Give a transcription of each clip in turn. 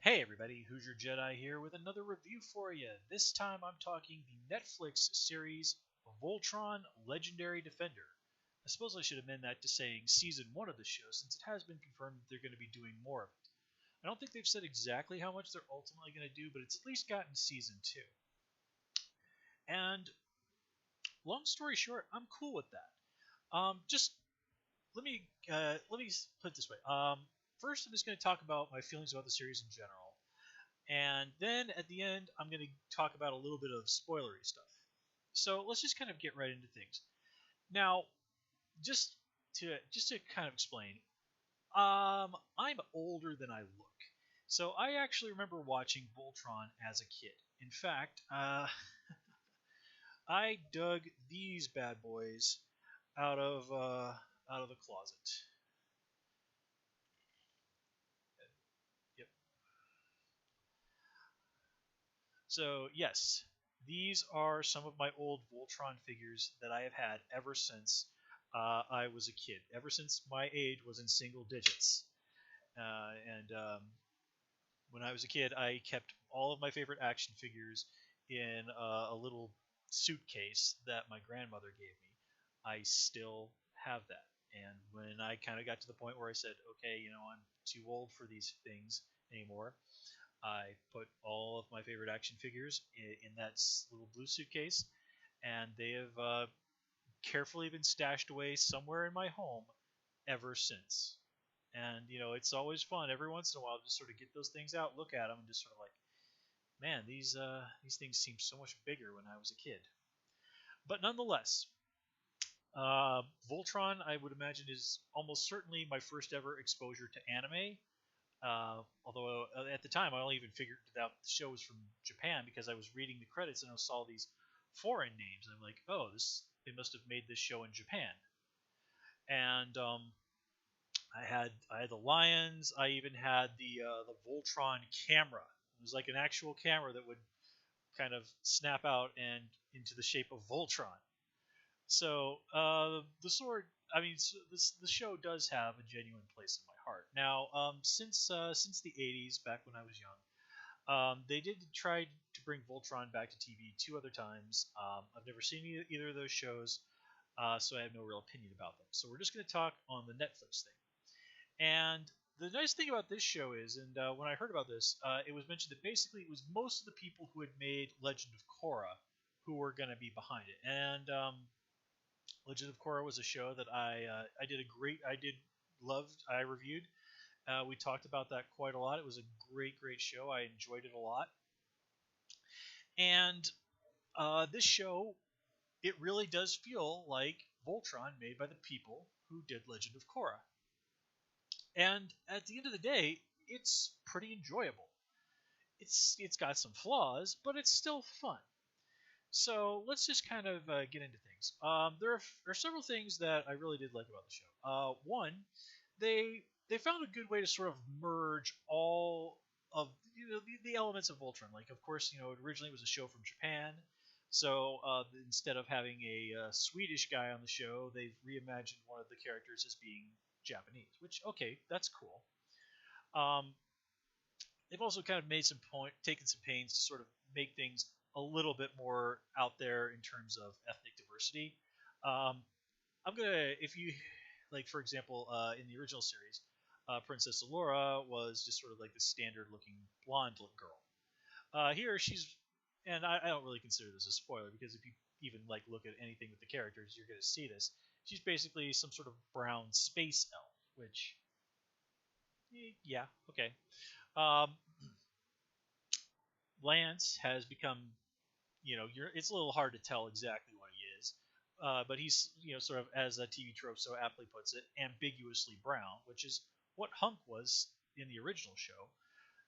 Hey everybody, Hoosier Jedi here with another review for you. This time I'm talking the Netflix series Voltron Legendary Defender. I suppose I should amend that to saying season 1 of the show since it has been confirmed that they're going to be doing more of it. I don't think they've said exactly how much they're ultimately going to do, but it's at least gotten season 2. And long story short, I'm cool with that. Just let me put it this way. First, I'm just going to talk about my feelings about the series in general. And then at the end, I'm going to talk about a little bit of spoilery stuff. So let's just kind of get right into things. Now, just to kind of explain, I'm older than I look. So I actually remember watching Voltron as a kid. In fact, I dug these bad boys out of the closet. Yep. So yes, these are some of my old Voltron figures that I have had ever since I was a kid. Ever since my age was in single digits. And when I was a kid, I kept all of my favorite action figures in a little suitcase that my grandmother gave me. I still have that. And when I kind of got to the point where I said, okay, I'm too old for these things anymore, I put all of my favorite action figures in that little blue suitcase, and they have carefully been stashed away somewhere in my home ever since. And it's always fun every once in a while to just sort of get those things out, look at them, and just sort of like, man, these things seem so much bigger when I was a kid. But nonetheless, Voltron, I would imagine, is almost certainly my first ever exposure to anime. Although at the time I only even figured out the show was from Japan because I was reading the credits and I saw these foreign names and I'm like, oh, this they must have made this show in Japan. And I had the lions. I even had the Voltron camera. It was like an actual camera that would kind of snap out and into the shape of Voltron. So the sword, I mean, the show does have a genuine place in my heart. Now, since the '80s, back when I was young, they did try to bring Voltron back to TV two other times. I've never seen either of those shows, so I have no real opinion about them. So we're just going to talk on the Netflix thing. And the nice thing about this show is, and when I heard about this, it was mentioned that basically it was most of the people who had made Legend of Korra who were going to be behind it. And Legend of Korra was a show that I did a great I did loved I reviewed. We talked about that quite a lot. It was a great show. I enjoyed it a lot. And this show, it really does feel like Voltron made by the people who did Legend of Korra. And at the end of the day, it's pretty enjoyable. It's got some flaws, but it's still fun. So let's just kind of get into things. There are several things that I really did like about the show. One, they found a good way to sort of merge all of the elements of Voltron. Like, of course, it originally was a show from Japan, so instead of having a Swedish guy on the show, they've reimagined one of the characters as being Japanese. Which, okay, that's cool. Um, they've also kind of taken some pains to sort of make things a little bit more out there in terms of ethnic diversity. Um, I'm gonna, if you like, for example, in the original series, Princess Allura was just sort of like the standard-looking blonde girl. Here, I don't really consider this a spoiler because if you even like look at anything with the characters, you're gonna see this. She's basically some sort of brown space elf, which, yeah, okay. Um, Lance has become, it's a little hard to tell exactly what he is, but he's, sort of, as a TV trope so aptly puts it, ambiguously brown, which is what Hunk was in the original show.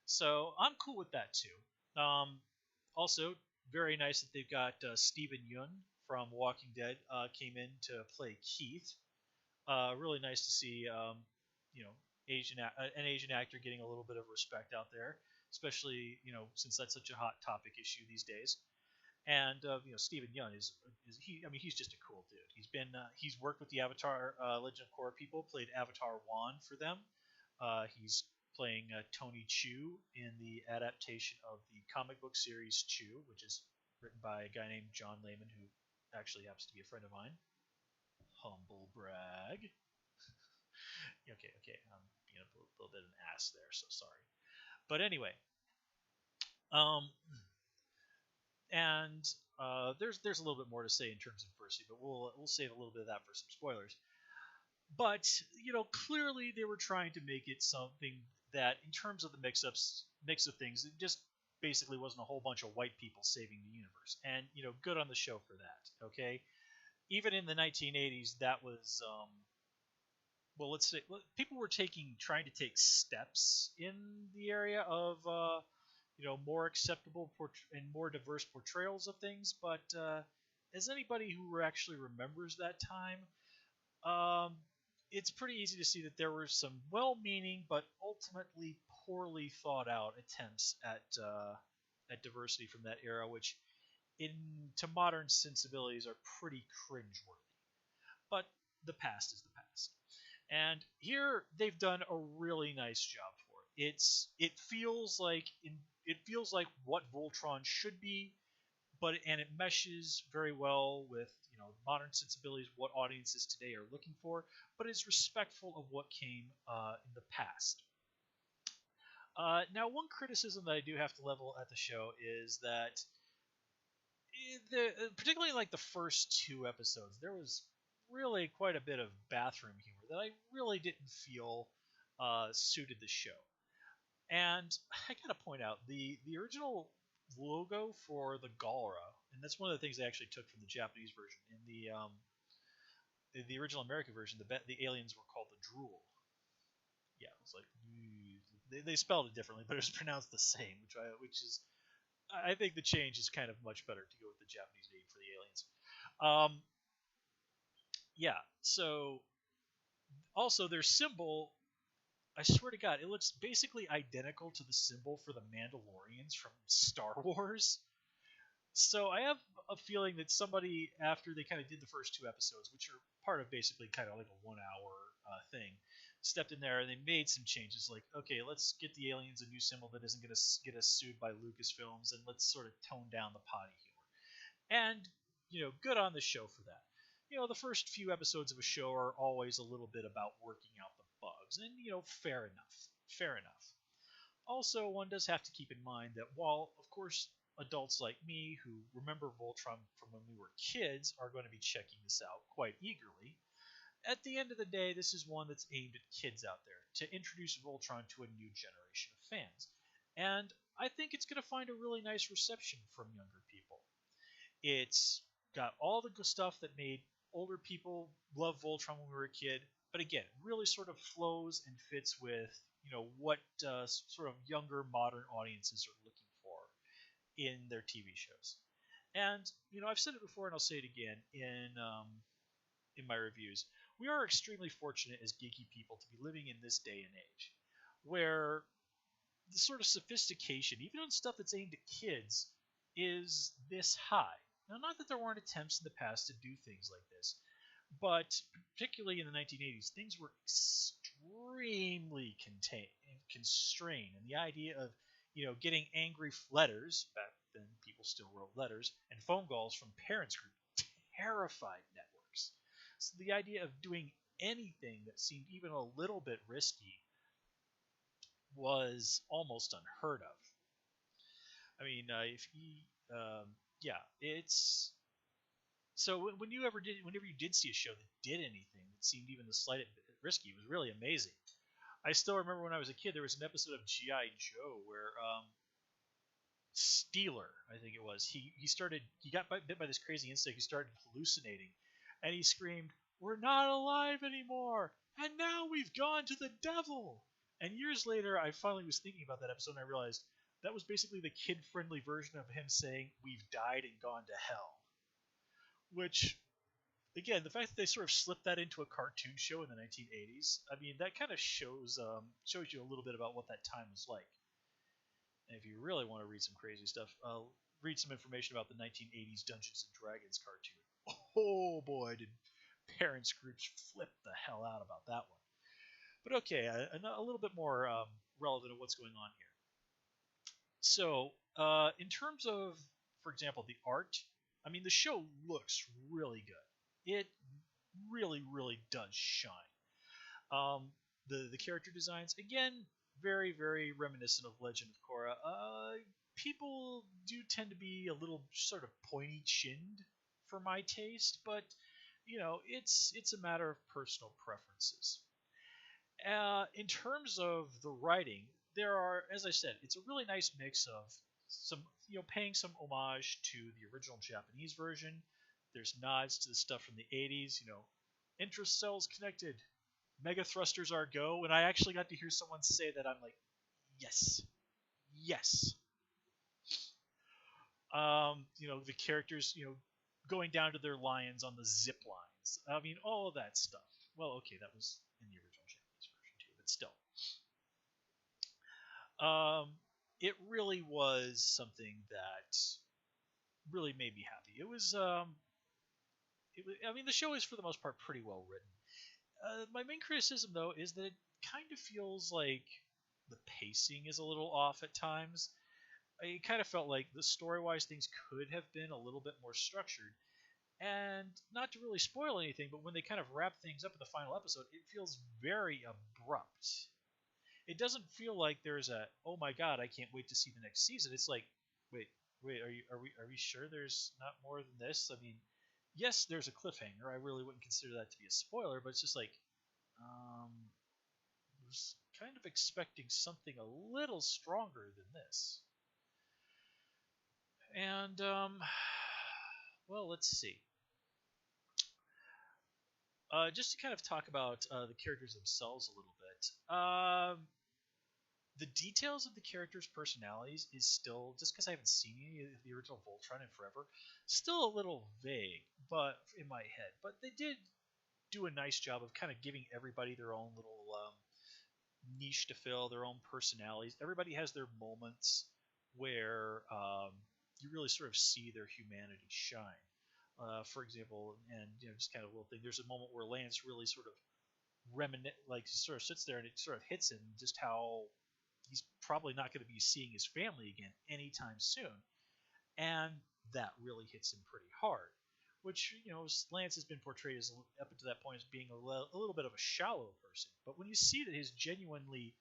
So I'm cool with that too. Also, very nice that they've got Stephen Yun from Walking Dead came in to play Keith. Really nice to see, you know, an Asian actor getting a little bit of respect out there, especially since that's such a hot topic issue these days. And Stephen Young is he? I mean, he's just a cool dude. He's worked with the Avatar Legend of Korra people, played Avatar Wan for them. He's playing Tony Chu in the adaptation of the comic book series Chu, which is written by a guy named John Layman, who actually happens to be a friend of mine. Humble brag. Okay, I'm being a little bit of an ass there, so sorry. But anyway, um, and there's a little bit more to say in terms of diversity, but we'll save a little bit of that for some spoilers. But clearly they were trying to make it something that, in terms of the mix of things, it just basically wasn't a whole bunch of white people saving the universe. And good on the show for that. Okay, even in the 1980s, that was well, let's say people were trying to take steps in the area of more acceptable and more diverse portrayals of things. But as anybody who actually remembers that time, um, it's pretty easy to see that there were some well-meaning but ultimately poorly thought out attempts at diversity from that era, which to modern sensibilities are pretty cringeworthy. But the past is the past. And here they've done a really nice job for it. It feels like what Voltron should be, and it meshes very well with modern sensibilities, what audiences today are looking for, but is respectful of what came in the past. Now, one criticism that I do have to level at the show is that particularly like the first two episodes, there was really quite a bit of bathroom humor that I really didn't feel suited the show. And I gotta point out the original logo for the Galra, and that's one of the things they actually took from the Japanese version. In the original American version, the aliens were called the Drool. Yeah, it was like they spelled it differently, but it was pronounced the same, which is I think the change is kind of much better to go with the Japanese name for the aliens. Yeah, so also their symbol, I swear to God, it looks basically identical to the symbol for the Mandalorians from Star Wars. So I have a feeling that somebody, after they kind of did the first two episodes, which are part of basically kind of like a 1 hour thing, stepped in there and they made some changes. Like, okay, let's get the aliens a new symbol that isn't going to get us sued by Lucasfilms, and let's sort of tone down the potty humor. And good on the show for that. The first few episodes of a show are always a little bit about working out the bugs, and fair enough, fair enough. Also, one does have to keep in mind that while, of course, adults like me who remember Voltron from when we were kids are going to be checking this out quite eagerly, at the end of the day, this is one that's aimed at kids out there to introduce Voltron to a new generation of fans. And I think it's going to find a really nice reception from younger people. It's got all the good stuff that made older people love Voltron when we were a kid, but again, really sort of flows and fits with what sort of younger modern audiences are looking for in their TV shows. And I've said it before, and I'll say it again in my reviews. We are extremely fortunate as geeky people to be living in this day and age, where the sort of sophistication, even on stuff that's aimed at kids, is this high. Now, not that there weren't attempts in the past to do things like this, but particularly in the 1980s, things were extremely constrained. And the idea of getting angry letters, back then people still wrote letters, and phone calls from parents group terrified networks. So the idea of doing anything that seemed even a little bit risky was almost unheard of. I mean, if he, yeah, it's so whenever you did see a show that did anything that seemed even the slightest bit risky, it was really amazing. I still remember when I was a kid, there was an episode of GI Joe where Steeler, I think it was, he got bit by this crazy insect. He started hallucinating, and he screamed, "We're not alive anymore, and now we've gone to the devil." And years later, I finally was thinking about that episode, and I realized that was basically the kid-friendly version of him saying, "We've died and gone to hell." Which, again, the fact that they sort of slipped that into a cartoon show in the 1980s, I mean, that kind of shows you a little bit about what that time was like. And if you really want to read some crazy stuff, read some information about the 1980s Dungeons and Dragons cartoon. Oh boy, did parents groups flip the hell out about that one. But okay, a little bit more relevant to what's going on here. So, in terms of, for example, the art, I mean, the show looks really good. It really, really does shine. Um, the character designs, again, very, very reminiscent of Legend of Korra. People do tend to be a little sort of pointy chinned for my taste, but it's a matter of personal preferences. In terms of the writing, there are, as I said, it's a really nice mix of some, paying some homage to the original Japanese version. There's nods to the stuff from the 80s, interest cells connected, mega thrusters are go, and I actually got to hear someone say that. I'm like, yes, yes. The characters, going down to their lions on the zip lines. I mean, all of that stuff. Well, okay, that was in the original Japanese version too, but still. It really was something that really made me happy. I mean, the show is for the most part pretty well written. My main criticism, though, is that it kind of feels like the pacing is a little off at times. It kind of felt like the story-wise things could have been a little bit more structured. And not to really spoil anything, but when they kind of wrap things up in the final episode, it feels very abrupt. It doesn't feel like there's a, oh my god, I can't wait to see the next season. It's like, wait, are we sure there's not more than this? I mean, yes, there's a cliffhanger. I really wouldn't consider that to be a spoiler, but it's just like, um, I was kind of expecting something a little stronger than this. And well, let's see. Just to kind of talk about the characters themselves a little bit. The details of the characters' personalities is still, just because I haven't seen any of the original Voltron in forever, still a little vague, but in my head. But they did do a nice job of kind of giving everybody their own little niche to fill, their own personalities. Everybody has their moments where you really sort of see their humanity shine. For example, and just kind of a little thing. There's a moment where Lance really sort of sort of sits there, and it sort of hits him just how he's probably not going to be seeing his family again anytime soon, and that really hits him pretty hard. Which Lance has been portrayed as up to that point as being a little bit of a shallow person, but when you see that he's genuinely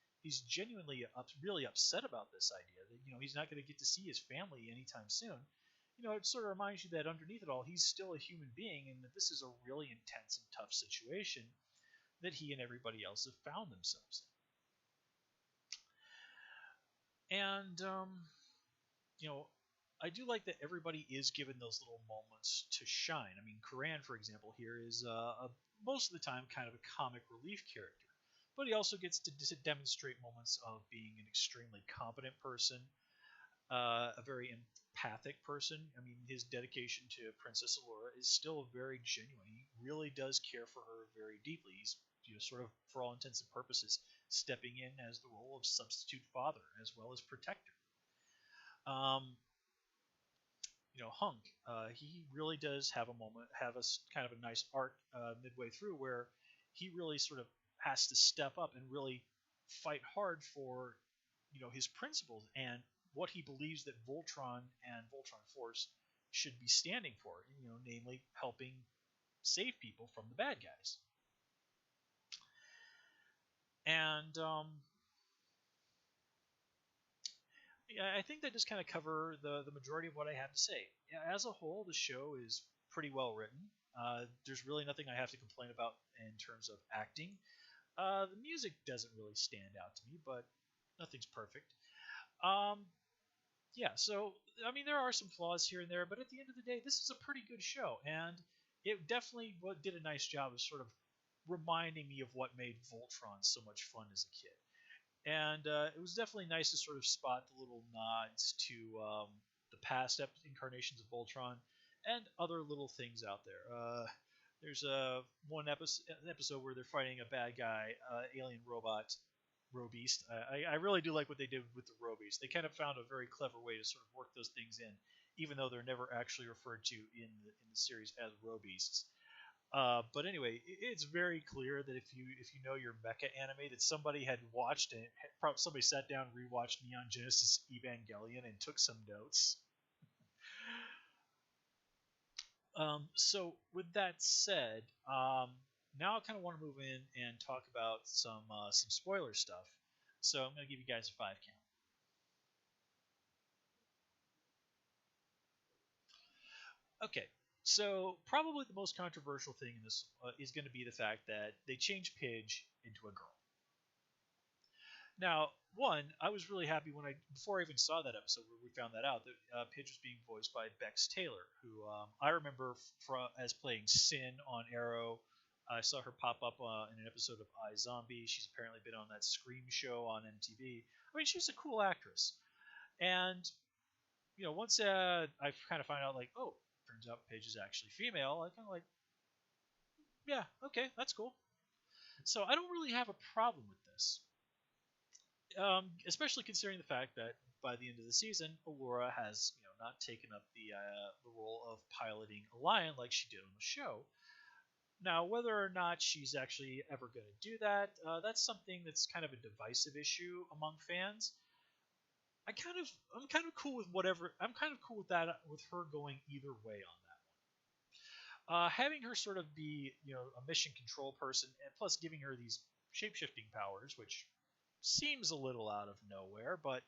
really upset about this idea that he's not going to get to see his family anytime soon, it sort of reminds you that underneath it all, he's still a human being, and that this is a really intense and tough situation that he and everybody else have found themselves in. And I do like that everybody is given those little moments to shine. I mean, Karan, for example, here is most of the time kind of a comic relief character, but he also gets to demonstrate moments of being an extremely competent person, a very empathic person. I mean, his dedication to Princess Allura is still very genuine. He really does care for her very deeply. He's sort of, for all intents and purposes, stepping in as the role of substitute father as well as protector. Hunk, he really does have have a kind of a nice arc midway through where he really sort of has to step up and really fight hard for, his principles and what he believes that Voltron and Voltron Force should be standing for, namely helping save people from the bad guys. And I think that just kind of cover the majority of what I have to say. As a whole, the show is pretty well written. There's really nothing I have to complain about in terms of acting. The music doesn't really stand out to me, but nothing's perfect. Yeah, so I mean, there are some flaws here and there, but at the end of the day, this is a pretty good show, and it definitely did a nice job of sort of reminding me of what made Voltron so much fun as a kid. And it was definitely nice to sort of spot the little nods to the past incarnations of Voltron and other little things out there. There's one episode where they're fighting a bad guy, alien robot, Robeast. I really do like what they did with the Robeast. They kind of found a very clever way to sort of work those things in, even though they're never actually referred to in the series as Robeasts. But anyway, it's very clear that if you know your mecha anime, that somebody had watched it. Probably somebody sat down, rewatched Neon Genesis Evangelion, and took some notes. So with that said, now I kind of want to move in and talk about some spoiler stuff. So I'm going to give you guys a 5 count. Okay, so probably the most controversial thing in this is going to be the fact that they changed Pidge into a girl. Now, one, I was really happy when before I even saw that episode where we found that out that Pidge was being voiced by Bex Taylor, who I remember as playing Sin on Arrow. I saw her pop up in an episode of iZombie. She's apparently been on that Scream show on MTV. I mean, she's a cool actress. And once I kind of find out, like, oh, turns out Paige is actually female, I kind of like, yeah, okay, that's cool. So I don't really have a problem with this, especially considering the fact that by the end of the season, Aurora has not taken up the role of piloting a lion like she did on the show. Now, whether or not she's actually ever going to do that, that's something that's kind of a divisive issue among fans. I'm kind of cool with whatever. I'm kind of cool with that, with her going either way on that. Having her sort of be, a mission control person, and plus giving her these shapeshifting powers, which seems a little out of nowhere, but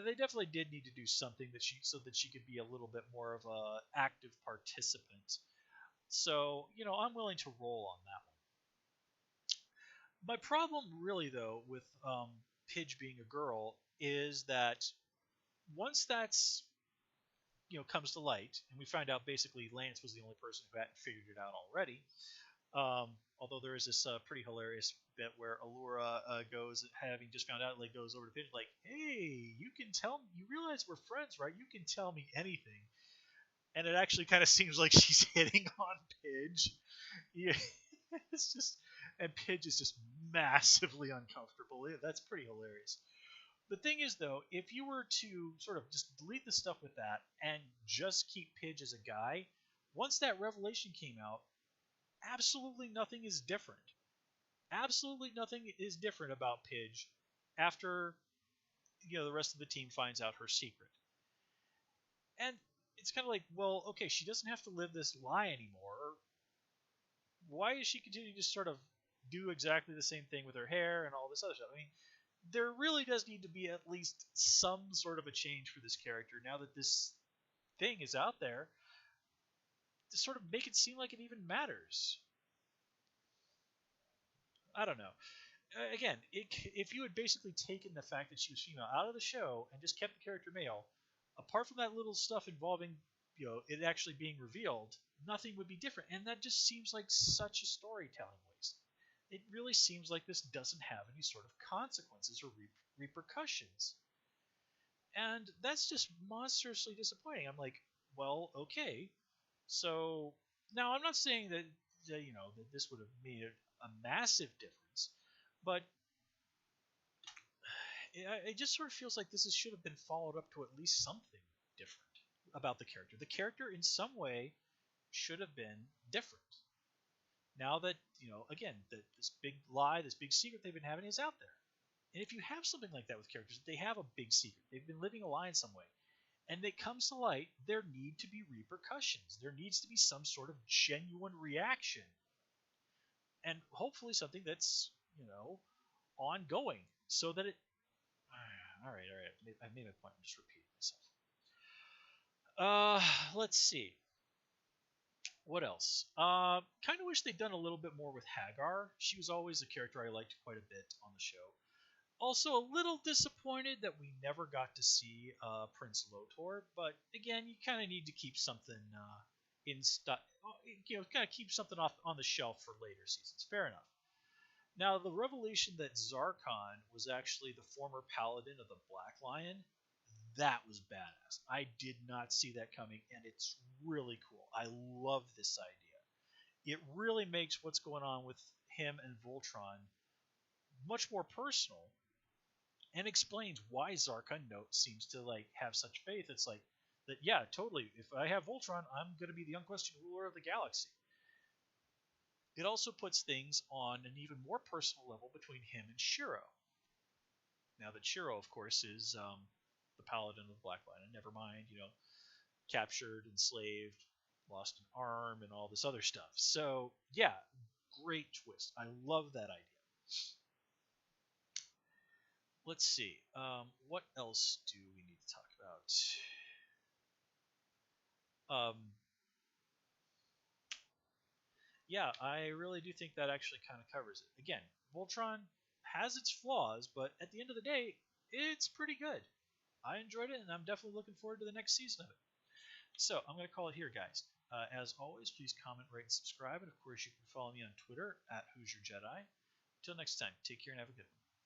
they definitely did need to do something so that she could be a little bit more of a active participant. So, I'm willing to roll on that one. My problem, really, though, with Pidge being a girl is that once that's comes to light, and we find out basically Lance was the only person who hadn't figured it out already. Although there is this pretty hilarious bit where Allura goes, having just found out, like, goes over to Pidge, like, "Hey, you realize we're friends, right? You can tell me anything." And it actually kind of seems like she's hitting on Pidge. Yeah, it's just, and Pidge is just massively uncomfortable. That's pretty hilarious. The thing is, though, if you were to sort of just delete the stuff with that and just keep Pidge as a guy, once that revelation came out, absolutely nothing is different. Absolutely nothing is different about Pidge after the rest of the team finds out her secret. And it's kind of like, well, okay, she doesn't have to live this lie anymore. Why is she continuing to sort of do exactly the same thing with her hair and all this other stuff? I mean, there really does need to be at least some sort of a change for this character now that this thing is out there, to sort of make it seem like it even matters. I don't know. Again, if you had basically taken the fact that she was female out of the show and just kept the character male, apart from that little stuff involving it actually being revealed, nothing would be different. And that just seems like such a storytelling waste. It really seems like this doesn't have any sort of consequences or repercussions. And that's just monstrously disappointing. I'm like, well, okay. So now I'm not saying that this would have made a massive difference, but it just sort of feels like should have been followed up to at least something different about the character. The character, in some way, should have been different. Now that again, this big lie, this big secret they've been having is out there. And if you have something like that with characters, they have a big secret. They've been living a lie in some way, and it comes to light, there need to be repercussions. There needs to be some sort of genuine reaction, and hopefully something that's ongoing, so that it. All right. I made my point. I'm just repeating myself. Let's see. What else? Kind of wish they'd done a little bit more with Hagar. She was always a character I liked quite a bit on the show. Also, a little disappointed that we never got to see Prince Lotor, but again, you kind of need to keep something in stuff, kind of keep something off on the shelf for later seasons. Fair enough. Now, the revelation that Zarkon was actually the former paladin of the Black Lion, that was badass. I did not see that coming, and it's really cool. I love this idea. It really makes what's going on with him and Voltron much more personal, and explains why Zarkon seems to have such faith. It's like that, yeah, totally. If I have Voltron, I'm going to be the unquestioned ruler of the galaxy. It also puts things on an even more personal level between him and Shiro. Now that Shiro, of course, is the paladin of the Black Line, and never mind, captured, enslaved, lost an arm, and all this other stuff. So, yeah, great twist. I love that idea. Let's see. What else do we need to talk about? Yeah, I really do think that actually kind of covers it. Again, Voltron has its flaws, but at the end of the day, it's pretty good. I enjoyed it, and I'm definitely looking forward to the next season of it. So I'm going to call it here, guys. As always, please comment, rate, and subscribe. And of course, you can follow me on Twitter at Who's Your Jedi. Until next time, take care and have a good one.